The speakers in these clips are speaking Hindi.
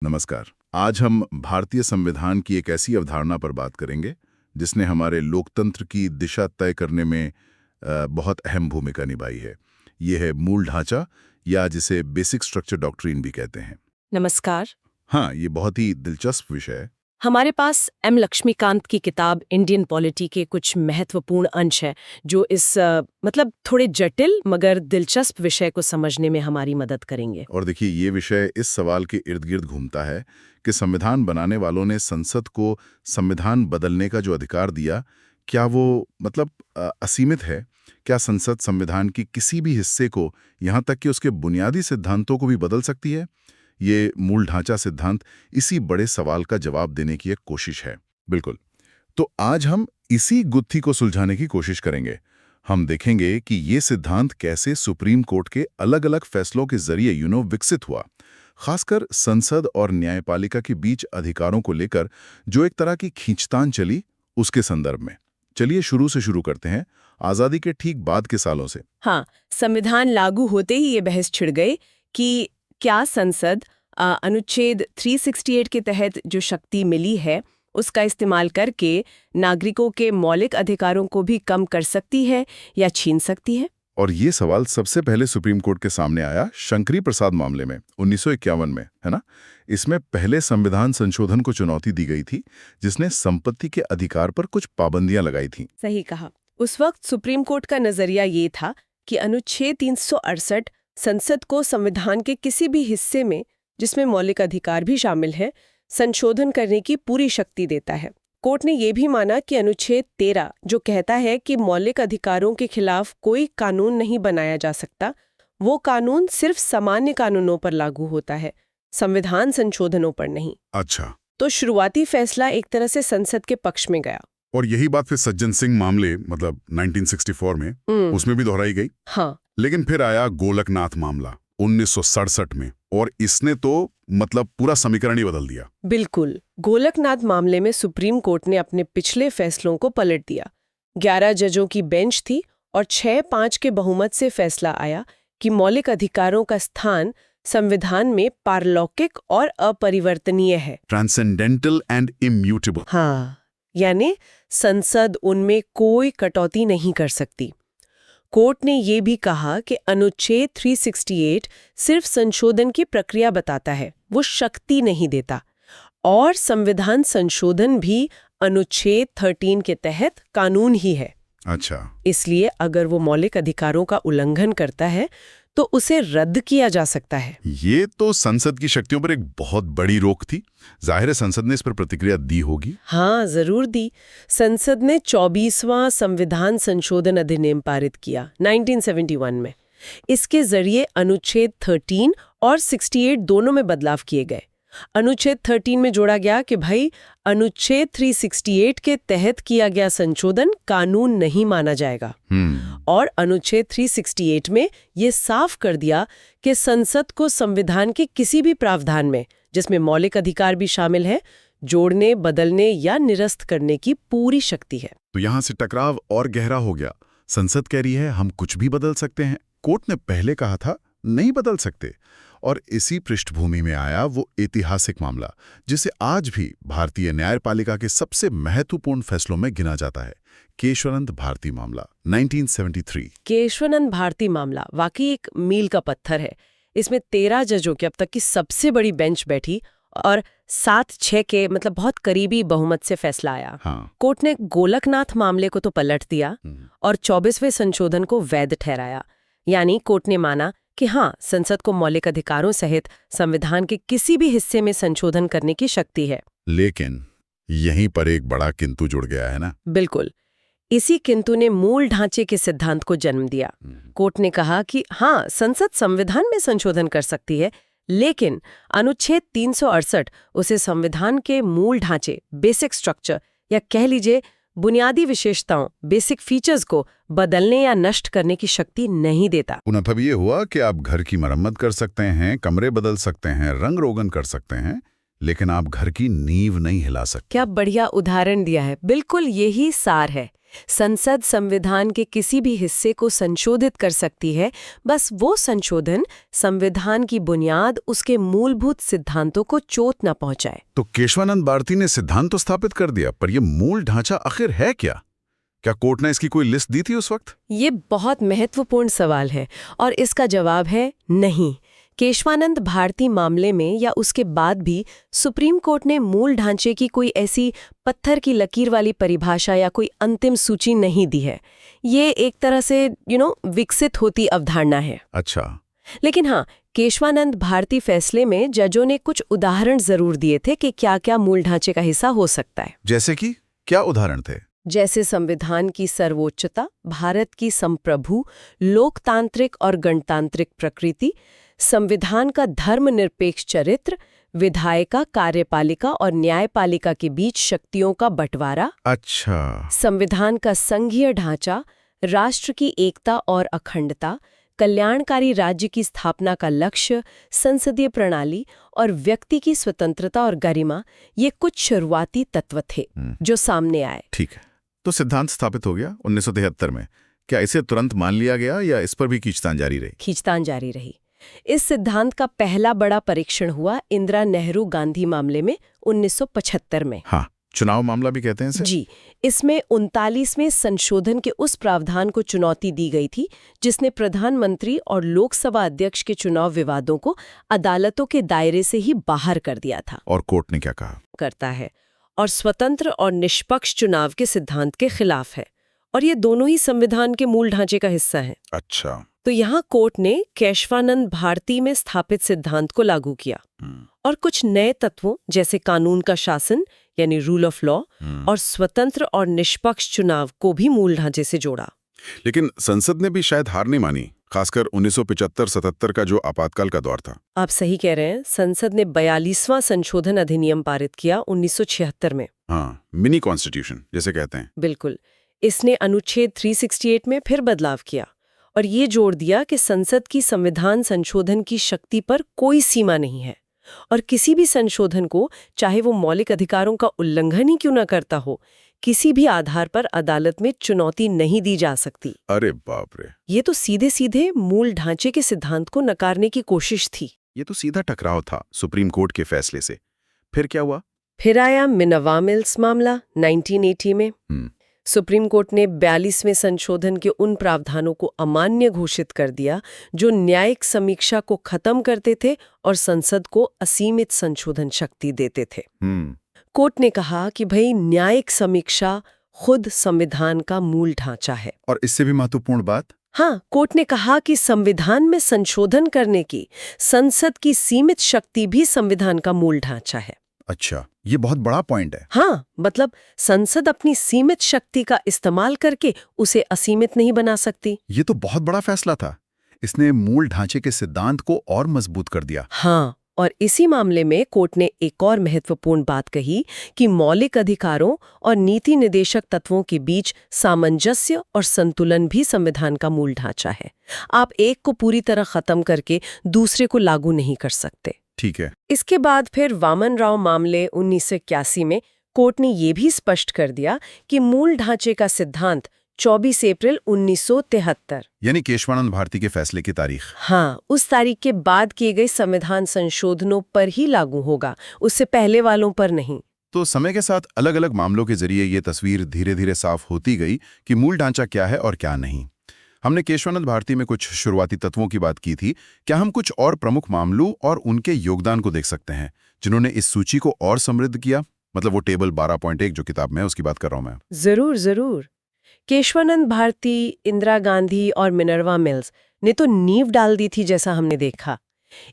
नमस्कार। आज हम भारतीय संविधान की एक ऐसी अवधारणा पर बात करेंगे जिसने हमारे लोकतंत्र की दिशा तय करने में बहुत अहम भूमिका निभाई है। ये है मूल ढांचा, या जिसे बेसिक स्ट्रक्चर डॉक्ट्रिन भी कहते हैं। नमस्कार। हाँ, ये बहुत ही दिलचस्प विषय है। हमारे पास एम लक्ष्मीकांत की किताब इंडियन पॉलिटी के कुछ महत्वपूर्ण अंश हैं जो इस थोड़े जटिल मगर दिलचस्प विषय को समझने में हमारी मदद करेंगे। और देखिए, ये विषय इस सवाल के इर्द गिर्द घूमता है कि संविधान बनाने वालों ने संसद को संविधान बदलने का जो अधिकार दिया, क्या वो असीमित है? क्या संसद संविधान की किसी भी हिस्से को, यहाँ तक कि उसके बुनियादी सिद्धांतों को भी बदल सकती है? ये मूल ढांचा सिद्धांत इसी बड़े सवाल का जवाब देने की एक कोशिश है। बिल्कुल। तो आज हम इसी गुत्थी को सुलझाने की कोशिश करेंगे। हम देखेंगे कि ये सिद्धांत कैसे सुप्रीम कोर्ट के अलग-अलग फैसलों के जरिए विकसित हुआ, खासकर संसद और न्यायपालिका के बीच अधिकारों को लेकर जो एक तरह की खींचतान चली, उसके संदर्भ में। चलिए शुरू से शुरू करते हैं, आजादी के ठीक बाद के सालों से। हाँ, संविधान लागू होते ही ये बहस छिड़ गई कि क्या संसद अनुच्छेद 368 के तहत जो शक्ति मिली है उसका इस्तेमाल करके नागरिकों के मौलिक अधिकारों को भी कम कर सकती है या छीन सकती है। और ये सवाल सबसे पहले सुप्रीम कोर्ट के सामने आया शंकरी प्रसाद मामले में 1951 में, है ना? इसमें पहले संविधान संशोधन को चुनौती दी गई थी, जिसने संपत्ति के अधिकार पर कुछ पाबंदियां लगाई थीं। सही कहा। उस वक्त सुप्रीम कोर्ट का नजरिया ये था कि अनुच्छेद 368 संसद को संविधान के किसी भी हिस्से में, जिसमें मौलिक अधिकार भी शामिल है, संशोधन करने की पूरी शक्ति देता है। कोर्ट ने यह भी माना कि अनुच्छेद 13 जो कहता है कि मौलिक अधिकारों के खिलाफ कोई कानून नहीं बनाया जा सकता, वो कानून सिर्फ सामान्य कानूनों पर लागू होता है, संविधान संशोधनों पर नहीं। अच्छा। तो शुरुआती फैसला एक तरह से संसद के पक्ष में गया। और यही बात फिर सज्जन सिंह मामले 1964 में उसमें भी दोहराई गई। हाँ। लेकिन फिर आया गोलकनाथ मामला 1967 में, और इसने तो पूरा समीकरण ही बदल दिया। बिल्कुल। गोलकनाथ मामले में सुप्रीम कोर्ट ने अपने पिछले फैसलों को पलट दिया। 11 जजों की बेंच थी और 6-5 के बहुमत से फैसला आया कि मौलिक अधिकारों का स्थान संविधान में पारलौकिक और अपरिवर्तनीय है। Transcendental and immutable. हाँ, यानी संसद उनमें कोई कटौती नहीं कर सकती। कोर्ट ने ये भी कहा कि अनुच्छेद 368 सिर्फ संशोधन की प्रक्रिया बताता है, वो शक्ति नहीं देता। और संविधान संशोधन भी अनुच्छेद 13 के तहत कानून ही है। अच्छा। इसलिए अगर वो मौलिक अधिकारों का उल्लंघन करता है तो उसे रद्द किया जा सकता है। ये तो संसद की शक्तियों पर एक बहुत बड़ी रोक थी। जाहिर है संसद ने इस पर प्रतिक्रिया दी होगी। हाँ, जरूर दी। संसद ने 24वां संविधान संशोधन अधिनियम पारित किया 1971 में। इसके जरिए अनुच्छेद 13 और 68 दोनों में बदलाव किए गए। अनुच्छेद 13 में जोड़ा गया कि भाई अनुच्छेद 368 के तहत किया गया संशोधन कानून नहीं माना जाएगा। और अनुच्छेद 368 में ये साफ कर दिया कि संसद को संविधान के किसी भी प्रावधान में, जिसमें मौलिक अधिकार भी शामिल है, जोड़ने, बदलने या निरस्त करने की पूरी शक्ति है। तो यहाँ से टकराव और गहरा हो गया। संसद कह रही है हम कुछ भी बदल सकते हैं, कोर्ट ने पहले कहा था नहीं बदल सकते। और इसी पृष्ठभूमि में आया वो ऐतिहासिक मामला जिसे आज भी भारतीय न्यायपालिका के सबसे महत्वपूर्ण फैसलों में गिना जाता है, केशवानंद भारती मामला 1973। केशवानंद भारती मामला वाकई एक मील का पत्थर है। इसमें 13 जजों की अब तक की सबसे बड़ी बेंच बैठी और 7-6 के बहुत करीबी बहुमत से फैसला आया। हाँ। कोर्ट ने गोलकनाथ मामले को तो पलट दिया और 24वें संशोधन को वैध ठहराया। यानी कोर्ट ने माना कि हाँ, संसद को मौलिक अधिकारों सहित संविधान के किसी भी हिस्से में संशोधन करने की शक्ति है। लेकिन यहीं पर एक बड़ा किंतु जुड़ गया है ना? बिल्कुल। इसी किंतु ने मूल ढांचे के सिद्धांत को जन्म दिया। कोर्ट ने कहा कि हाँ, संसद संविधान में संशोधन कर सकती है, लेकिन अनुच्छेद 368 उसे संविधान के मूल ढांचे, बेसिक स्ट्रक्चर, या कह लीजिए बुनियादी विशेषताओं, बेसिक फीचर्स को बदलने या नष्ट करने की शक्ति नहीं देता। मतलब ये हुआ कि आप घर की मरम्मत कर सकते हैं, कमरे बदल सकते हैं, रंग रोगन कर सकते हैं, लेकिन आप घर की नींव नहीं हिला सकते। क्या बढ़िया उदाहरण दिया है। बिल्कुल यही सार है। संसद संविधान के किसी भी हिस्से को संशोधित कर सकती है, बस वो संशोधन संविधान की बुनियाद, उसके मूलभूत सिद्धांतों को चोट न पहुंचाए। तो केशवानंद भारती ने सिद्धांत तो स्थापित कर दिया, पर यह मूल ढांचा आखिर है क्या? क्या कोर्ट ने इसकी कोई लिस्ट दी थी उस वक्त? ये बहुत महत्वपूर्ण सवाल है और इसका जवाब है नहीं। केशवानंद भारती मामले में या उसके बाद भी सुप्रीम कोर्ट ने मूल ढांचे की कोई ऐसी पत्थर की लकीर वाली परिभाषा या कोई अंतिम सूची नहीं दी है। ये एक तरह से विकसित होती अवधारणा है। अच्छा। लेकिन हाँ, केशवानंद भारती फैसले में जजों ने कुछ उदाहरण जरूर दिए थे कि क्या-क्या मूल ढांचे का हिस्सा हो सकता है। जैसे कि क्या उदाहरण थे? जैसे संविधान की सर्वोच्चता, भारत की संप्रभु, लोकतांत्रिक और गणतांत्रिक प्रकृति, संविधान का धर्मनिरपेक्ष चरित्र, विधायिका, कार्यपालिका और न्यायपालिका के बीच शक्तियों का बंटवारा। अच्छा। संविधान का संघीय ढांचा, राष्ट्र की एकता और अखंडता, कल्याणकारी राज्य की स्थापना का लक्ष्य, संसदीय प्रणाली और व्यक्ति की स्वतंत्रता और गरिमा, ये कुछ शुरुआती तत्व थे जो सामने आए। ठीक है, तो सिद्धांत स्थापित हो गया 1973 में। क्या इसे तुरंत मान लिया गया या इस पर भी खींचतान जारी रही? खींचतान जारी रही। इस सिद्धांत का पहला बड़ा परीक्षण हुआ इंदिरा नेहरू गांधी मामले में 1975 में। हाँ, चुनाव मामला भी कहते हैं इसे? जी, इसमें 39वें संशोधन के उस प्रावधान को चुनौती दी गई थी जिसने प्रधानमंत्री और लोकसभा अध्यक्ष के चुनाव विवादों को अदालतों के दायरे से ही बाहर कर दिया था। और कोर्ट ने क्या कहा? करता है और स्वतंत्र और निष्पक्ष चुनाव के सिद्धांत के खिलाफ है, और ये दोनों ही संविधान के मूल ढांचे का हिस्सा हैं। अच्छा। तो यहाँ कोर्ट ने केशवानंद भारती में स्थापित सिद्धांत को लागू किया और कुछ नए तत्वों जैसे कानून का शासन यानी रूल ऑफ लॉ और स्वतंत्र और निष्पक्ष चुनाव को भी मूल ढांचे से जोड़ा। लेकिन संसद ने भी शायद हार नहीं मानी, खासकर 1975-77 का जो आपातकाल का दौर था। आप सही कह रहे हैं। संसद ने 42वां संशोधन अधिनियम पारित किया 1976 में। हाँ, मिनी कॉन्स्टिट्यूशन जैसे कहते हैं। बिल्कुल। इसने अनुच्छेद 368 में फिर बदलाव किया और ये जोड़ दिया कि संसद की संविधान संशोधन की शक्ति पर कोई सीमा नहीं है और किसी भी संशोधन को, चाहे वो मौलिक अधिकारों का उल्लंघन ही क्यों न करता हो, किसी भी आधार पर अदालत में चुनौती नहीं दी जा सकती। अरे बाप रे! ये तो सीधे सीधे मूल ढांचे के सिद्धांत को नकारने की कोशिश थी। ये तो सीधा टकराव था सुप्रीम कोर्ट के फैसले से। फिर क्या हुआ? फिर आया मिनर्वा मिल्स मामला 1980 में। सुप्रीम कोर्ट ने 42वें संशोधन के उन प्रावधानों को अमान्य घोषित कर दिया जो न्यायिक समीक्षा को खत्म करते थे और संसद को असीमित संशोधन शक्ति देते थे। कोर्ट ने कहा कि भाई, न्यायिक समीक्षा खुद संविधान का मूल ढांचा है। और इससे भी महत्वपूर्ण बात, हाँ, कोर्ट ने कहा कि संविधान में संशोधन करने की संसद की सीमित शक्ति भी संविधान का मूल ढांचा है। अच्छा, ये बहुत बड़ा पॉइंट है। हाँ, मतलब संसद अपनी सीमित शक्ति का इस्तेमाल करके उसे असीमित नहीं बना सकती। ये तो बहुत बड़ा फैसला था। इसने मूल ढांचे के सिद्धांत को और मजबूत कर दिया। हाँ, और इसी मामले में कोर्ट ने एक और महत्वपूर्ण बात कही कि मौलिक अधिकारों और नीति निदेशक तत्वों के बीच सामंजस्य और संतुलन भी संविधान का मूल ढांचा है। आप एक को पूरी तरह खत्म करके दूसरे को लागू नहीं कर सकते। ठीक है। इसके बाद फिर वामन राव मामले 1981 में कोर्ट ने ये भी स्पष्ट कर दिया कि मूल ढांचे का सिद्धांत 24 अप्रैल 1973 यानी केशवानंद भारती के फैसले की तारीख, हाँ, उस तारीख के बाद किए गए संविधान संशोधनों पर ही लागू होगा, उससे पहले वालों पर नहीं। तो समय के साथ अलग अलग मामलों के जरिए ये तस्वीर धीरे धीरे साफ होती गई कि मूल ढांचा क्या है और क्या नहीं। हमने केशवानंद भारती में कुछ शुरुआती तत्वों की बात की थी। क्या हम कुछ और प्रमुख मामलों और उनके योगदान को देख सकते हैं जिन्होंने इस सूची को और समृद्ध किया? मतलब वो टेबल 12.1 जो किताब में है उसकी बात कर रहा हूं मैं। जरूर जरूर। केशवानंद भारती, इंदिरा गांधी और मिनर्वा मिल्स ने तो नींव डाल दी थी, जैसा हमने देखा।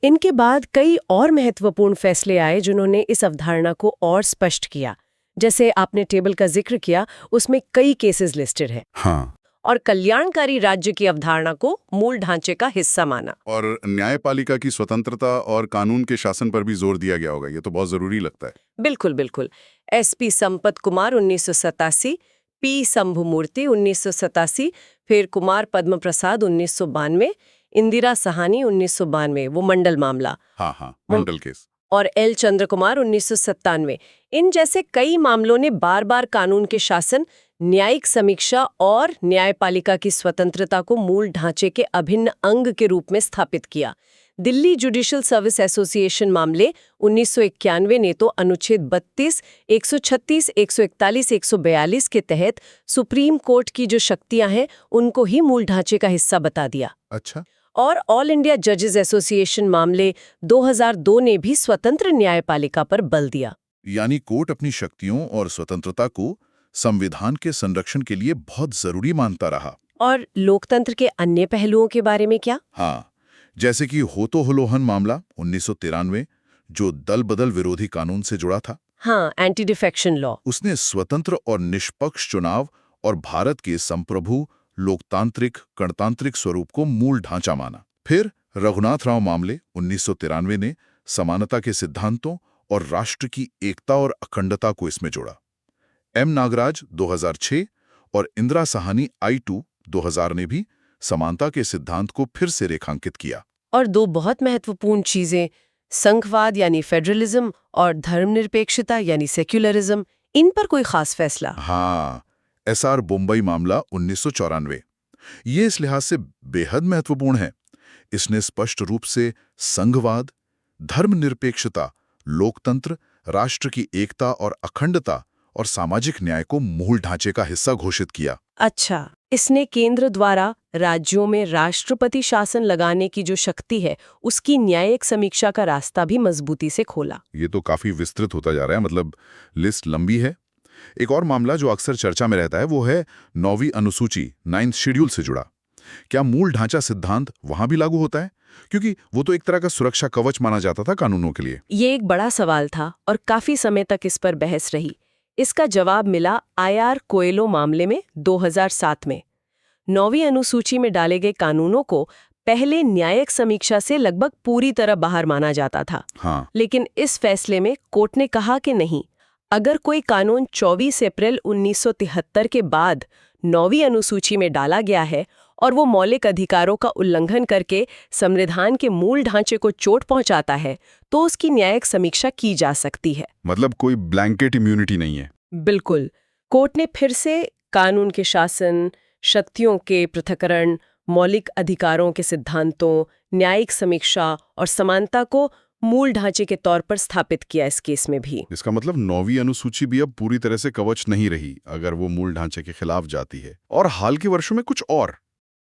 इनके बाद कई और महत्वपूर्ण फैसले आए जिन्होंने इस अवधारणा को और स्पष्ट किया। जैसे आपने टेबल का जिक्र किया, उसमें कई केसेस लिस्टेड है। हाँ। और कल्याणकारी राज्य की अवधारणा को मूल ढांचे का हिस्सा माना। और न्यायपालिका की स्वतंत्रता और कानून के शासन पर भी जोर दिया गया होगा। ये तो बहुत जरूरी लगता है। बिल्कुल बिल्कुल। एसपी संपत कुमार 1987, पी शंभुमूर्ति 1987, फिर कुमार पद्म प्रसाद 1992, इंदिरा सहानी 1992, वो मंडल मामला। हाँ, मंडल केस। और एल चंद्र कुमार 1997। इन जैसे कई मामलों ने बार बार कानून के शासन, न्यायिक समीक्षा और न्यायपालिका की स्वतंत्रता को मूल ढांचे के अभिन्न अंग के रूप में स्थापित किया। दिल्ली जुडिशियल सर्विस एसोसिएशन मामले 1991 ने तो अनुच्छेद 32, 136, 141, 142 के तहत सुप्रीम कोर्ट की जो शक्तियां हैं उनको ही मूल ढांचे का हिस्सा बता दिया। अच्छा। और ऑल इंडिया जजेस एसोसिएशन मामले 2002 ने भी स्वतंत्र न्यायपालिका पर बल दिया। यानी कोर्ट अपनी शक्तियों और स्वतंत्रता को संविधान के संरक्षण के लिए बहुत जरूरी मानता रहा। और लोकतंत्र के अन्य पहलुओं के बारे में क्या? हाँ, जैसे कि होतो हलोहन मामला 1993, जो दल बदल विरोधी कानून से जुड़ा था। हाँ, एंटी डिफेक्शन लॉ। उसने स्वतंत्र और निष्पक्ष चुनाव और भारत के संप्रभु लोकतांत्रिक गणतांत्रिक स्वरूप को मूल ढांचा माना। फिर रघुनाथ राव मामले 1993 ने समानता के सिद्धांतों और राष्ट्र की एकता और अखंडता को इसमें जोड़ा। एम नागराज 2006 और इंदिरा साहनी I2 2000 ने भी समानता के सिद्धांत को फिर से रेखांकित किया। और दो बहुत महत्वपूर्ण चीजें, संघवाद यानी फेडरलिज्म और धर्मनिरपेक्षता यानी सेक्युलरिज्म, इन पर कोई खास फैसला? हाँ, SR बम्बई मामला 1994 ये इस लिहाज से बेहद महत्वपूर्ण है। इसने स्पष्ट रूप से संघवाद, धर्मनिरपेक्षता, लोकतंत्र, राष्ट्र की एकता और अखंडता और सामाजिक न्याय को मूल ढांचे का हिस्सा घोषित किया। अच्छा, इसने केंद्र द्वारा राज्यों में राष्ट्रपति शासन लगाने की जो शक्ति है उसकी न्यायिक समीक्षा का रास्ता भी मजबूती से खोला। ये तो काफी विस्तृत होता जा रहा है, मतलब लिस्ट लंबी है। एक और मामला जो अक्सर चर्चा में रहता है वो है 9वीं अनुसूची 9th शेड्यूल से जुड़ा। क्या मूल ढांचा सिद्धांत वहां भी लागू होता है? क्योंकि वो तो एक तरह का सुरक्षा कवच माना जाता था कानूनों के लिए। ये एक बड़ा सवाल था और काफी समय तक इस पर बहस रही। इसका जवाब मिला IR कोएलो मामले में 2007 में। 9वीं अनुसूची में डाले गए कानूनों को पहले न्यायिक समीक्षा से लगभग पूरी तरह बाहर माना जाता था। हाँ। लेकिन इस फैसले में कोर्ट ने कहा कि नहीं, अगर कोई कानून 24 अप्रैल 1973 के बाद 9वीं अनुसूची में डाला गया है और वो मौलिक अधिकारों का उल्लंघन करके संविधान के मूल ढांचे को चोट पहुंचाता है, तो उसकी न्यायिक समीक्षा की जा सकती है। मतलब कोई ब्लैंकेट इम्यूनिटी नहीं है। बिल्कुल। कोर्ट ने फिर से कानून के शासन, शक्तियों के पृथक्करण, मौलिक अधिकारों के सिद्धांतों, न्यायिक समीक्षा और समानता को मूल ढांचे के तौर पर स्थापित किया इस केस में भी। इसका मतलब 9वीं अनुसूची भी अब पूरी तरह से कवच नहीं रही अगर वो मूल ढांचे के खिलाफ जाती है। और हाल के वर्षों में कुछ और।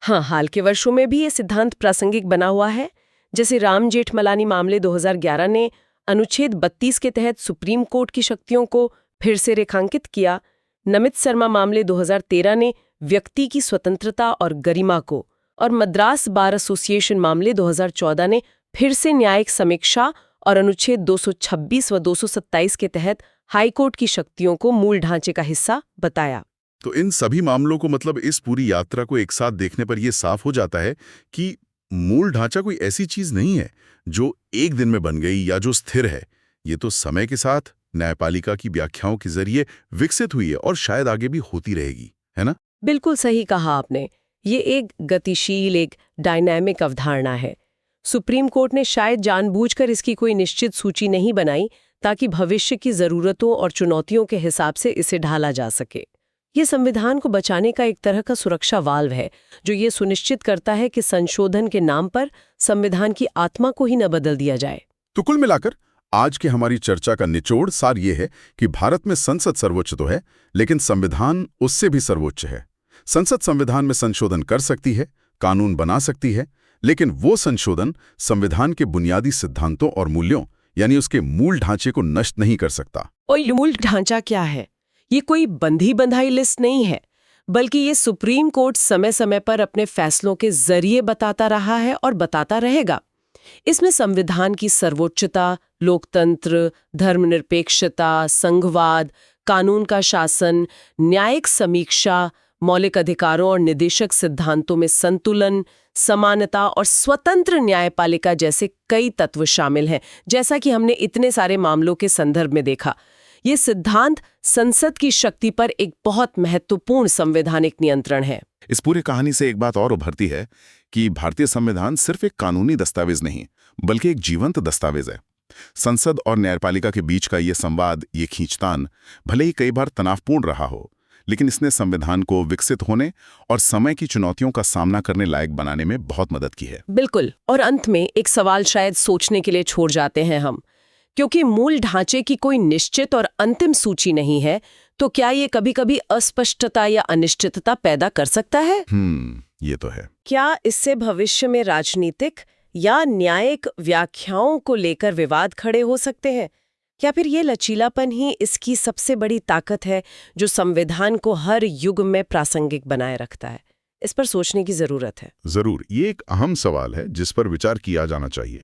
हाँ, हाल के वर्षों में भी ये सिद्धांत प्रासंगिक बना हुआ है। जैसे राम जेठमलानी मामले 2011 ने अनुच्छेद 32 के तहत सुप्रीम कोर्ट की शक्तियों को फिर से रेखांकित किया। नमित शर्मा मामले 2013 ने व्यक्ति की स्वतंत्रता और गरिमा को, और मद्रास बार एसोसिएशन मामले 2014 ने फिर से न्यायिक समीक्षा और अनुच्छेद 226 व 227 के तहत हाईकोर्ट की शक्तियों को मूल ढांचे का हिस्सा बताया। तो इन सभी मामलों को, मतलब इस पूरी यात्रा को एक साथ देखने पर यह साफ हो जाता है कि मूल ढांचा कोई ऐसी चीज नहीं है जो एक दिन में बन गई या जो स्थिर है। ये तो समय के साथ न्यायपालिका की व्याख्याओं के जरिए विकसित हुई है और शायद आगे भी होती रहेगी, है ना? बिल्कुल सही कहा आपने। ये एक गतिशील, एक डायनामिक अवधारणा है। सुप्रीम कोर्ट ने शायद जानबूझकर इसकी कोई निश्चित सूची नहीं बनाई ताकि भविष्य की जरूरतों और चुनौतियों के हिसाब से इसे ढाला जा सके। ये संविधान को बचाने का एक तरह का सुरक्षा वाल्व है जो ये सुनिश्चित करता है कि संशोधन के नाम पर संविधान की आत्मा को ही न बदल दिया जाए। तो कुल मिलाकर आज की हमारी चर्चा का निचोड़ सार ये है कि भारत में संसद सर्वोच्च तो है, लेकिन संविधान उससे भी सर्वोच्च है। संसद संविधान में संशोधन कर सकती है, कानून बना सकती है, लेकिन वो संशोधन संविधान के बुनियादी सिद्धांतों और मूल्यों यानी उसके मूल ढांचे को नष्ट नहीं कर सकता। और ये मूल ढांचा क्या है? ये कोई बंधी बंधाई लिस्ट नहीं है, बल्कि ये सुप्रीम कोर्ट समय समय पर अपने फैसलों के जरिए बताता रहा है और बताता रहेगा। इसमें संविधान की सर्वोच्चता, लोकतंत्र, धर्मनिरपेक्षता, संघवाद, कानून का शासन, न्यायिक समीक्षा, मौलिक अधिकारों और निदेशक सिद्धांतों में संतुलन, समानता और स्वतंत्र न्यायपालिका जैसे कई तत्व शामिल हैं, जैसा कि हमने इतने सारे मामलों के संदर्भ में देखा। ये सिद्धांत संसद की शक्ति पर एक बहुत महत्वपूर्ण संवैधानिक नियंत्रण है। इस पूरी कहानी से एक बात और उभरती है कि भारतीय संविधान सिर्फ एक कानूनी दस्तावेज नहीं, बल्कि एक जीवंत दस्तावेज है। संसद और न्यायपालिका के बीच का ये संवाद, ये खींचतान भले ही कई बार तनावपूर्ण रहा हो, लेकिन इसने संविधान को विकसित होने और समय की चुनौतियों का सामना करने लायक बनाने में बहुत मदद की है। बिल्कुल। और अंत में एक सवाल शायद सोचने के लिए छोड़ जाते हैं हम, क्योंकि मूल ढांचे की कोई निश्चित और अंतिम सूची नहीं है, तो क्या ये कभी-कभी अस्पष्टता या अनिश्चितता पैदा कर सकता है? ये तो है। क्या इससे भविष्य में राजनीतिक या न्यायिक व्याख्याओं को लेकर विवाद खड़े हो सकते हैं? क्या फिर ये लचीलापन ही इसकी सबसे बड़ी ताकत है जो संविधान को हर युग में प्रासंगिक बनाए रखता है? इस पर सोचने की जरूरत है। जरूर, ये एक अहम सवाल है जिस पर विचार किया जाना चाहिए।